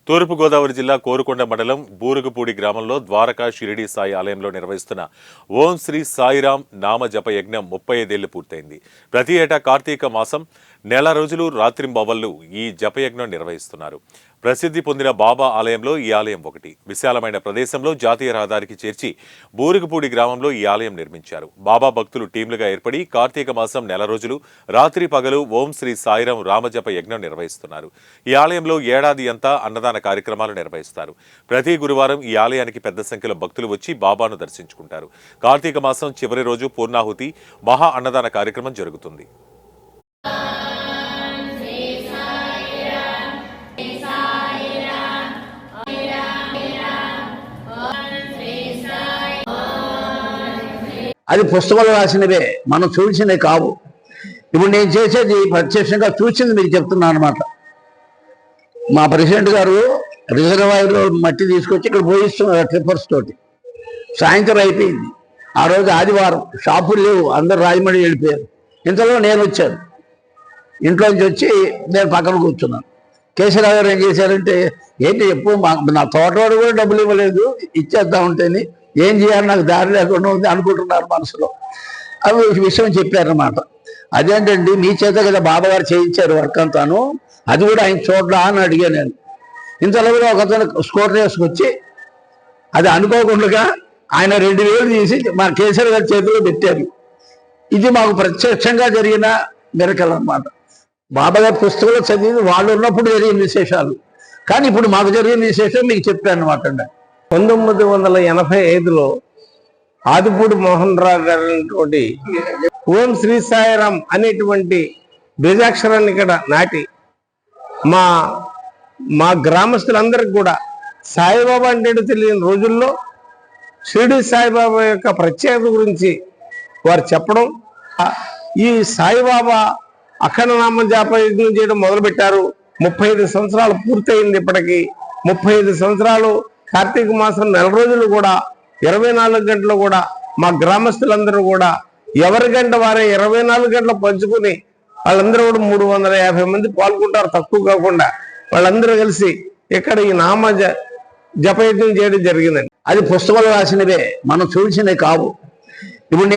తూర్పుగోదావరి జిల్లా కోరుకొండ మండలం బూరుగుపూడి గ్రామంలో ద్వారకా షిరిడి సాయి ఆలయంలో నిర్వహిస్తున్న ఓం శ్రీ సాయిరాం నామ జప యజ్ఞం 35 ఏళ్లు పూర్తయింది. ప్రతి ఏటా కార్తీక మాసం నెల రోజులు రాత్రింబవళ్లు ఈ జపయజ్ఞం నిర్వహిస్తున్నారు. ప్రసిద్ధి పొందిన బాబా ఆలయంలో ఈ ఆలయం ఒకటి. విశాలమైన ప్రదేశంలో జాతీయ రహదారికి చేర్చి బూరుగుపూడి గ్రామంలో ఈ ఆలయం నిర్మించారు. బాబా భక్తులు టీంలుగా ఏర్పడి కార్తీక మాసం నెల రోజులు రాత్రి పగలు ఓం శ్రీ సాయిరాం రామజప యజ్ఞం నిర్వహిస్తున్నారు. ఈ ఆలయంలో ఏడాది అంతా అన్నదాన కార్యక్రమాలు నిర్వహిస్తారు. ప్రతి గురువారం ఈ ఆలయానికి పెద్ద సంఖ్యలో భక్తులు వచ్చి బాబాను దర్శించుకుంటారు. కార్తీక మాసం చివరి రోజు పూర్ణాహుతి మహా అన్నదాన కార్యక్రమం జరుగుతుంది. అది పుస్తకాలు రాసినవే, మనం చూసినవి కావు. ఇప్పుడు నేను చేసేది ప్రత్యక్షంగా చూసింది మీకు చెప్తున్నాను అనమాట. మా ప్రెసిడెంట్ గారు రిజర్వాయర్లో మట్టి తీసుకొచ్చి ఇక్కడ పోయిస్తున్నారు ట్రిప్పర్స్ తోటి. సాయంత్రం అయిపోయింది. ఆ రోజు ఆదివారం, షాపులు లేవు, అందరు రాజమండ్రి వెళ్ళిపోయారు. ఇంతలో నేను వచ్చాను. ఇంట్లోంచి వచ్చి నేను పక్కన కూర్చున్నాను. కేశవరావు గారు ఏం చేశారంటే, ఏంటి ఎప్పుడు నా తోటవాడు కూడా డబ్బులు ఇవ్వలేదు, ఇచ్చేద్దాం ఉంటేని ఏం చేయాలి నాకు దారి లేకుండా ఉంది అనుకుంటున్నారు మనసులో. అవి విషయం చెప్పారన్నమాట. అదేంటండి మీ చేత కదా బాబాగారు చేయించారు వర్క్ అంతాను, అది కూడా ఆయన చూడలా అని అడిగాను నేను. ఇంతలో ఒక అతను స్కూటర్ వేసుకొచ్చి అది అనుకోకుండా ఆయన 2000 తీసి మా కేసీఆర్ గారి చేతిలో పెట్టారు. ఇది మాకు ప్రత్యక్షంగా జరిగిన మిరకల్ అన్నమాట. బాబాగారి పుస్తకంలో చదివి వాళ్ళు ఉన్నప్పుడు జరిగిన విశేషాలు, కానీ ఇప్పుడు మాకు జరిగిన విశేషం మీకు చెప్పాను అనమాట. 1985లో ఆదిపూడి మోహన్ రావు గారి ఓం శ్రీ సాయిరాం అనేటువంటి బీజాక్షరాన్ని ఇక్కడ నాటి మా గ్రామస్తులందరికీ కూడా సాయిబాబా అంటే తెలియని రోజుల్లో షిరిడి సాయిబాబా యొక్క ప్రత్యేకత గురించి వారు చెప్పడం, ఈ సాయిబాబా అఖండ నామ జాప యజ్ఞం చేయడం మొదలుపెట్టారు. 35 సంవత్సరాలు పూర్తయింది. ఇప్పటికీ 35 సంవత్సరాలు కార్తీక మాసం నెల రోజులు కూడా 24 గంటలు కూడా మా గ్రామస్తులందరూ కూడా ఎవరి గంట వారే 24 గంటలు పంచుకుని వాళ్ళందరూ కూడా 350 మంది పాల్గొంటారు, తక్కువ కాకుండా. వాళ్ళందరూ కలిసి ఇక్కడ ఈ నామ జపయజ్ఞం చేయడం జరిగిందండి. అది పుస్తకాలు రాసినవే, మనం చూసినవి కావు. ఇప్పుడు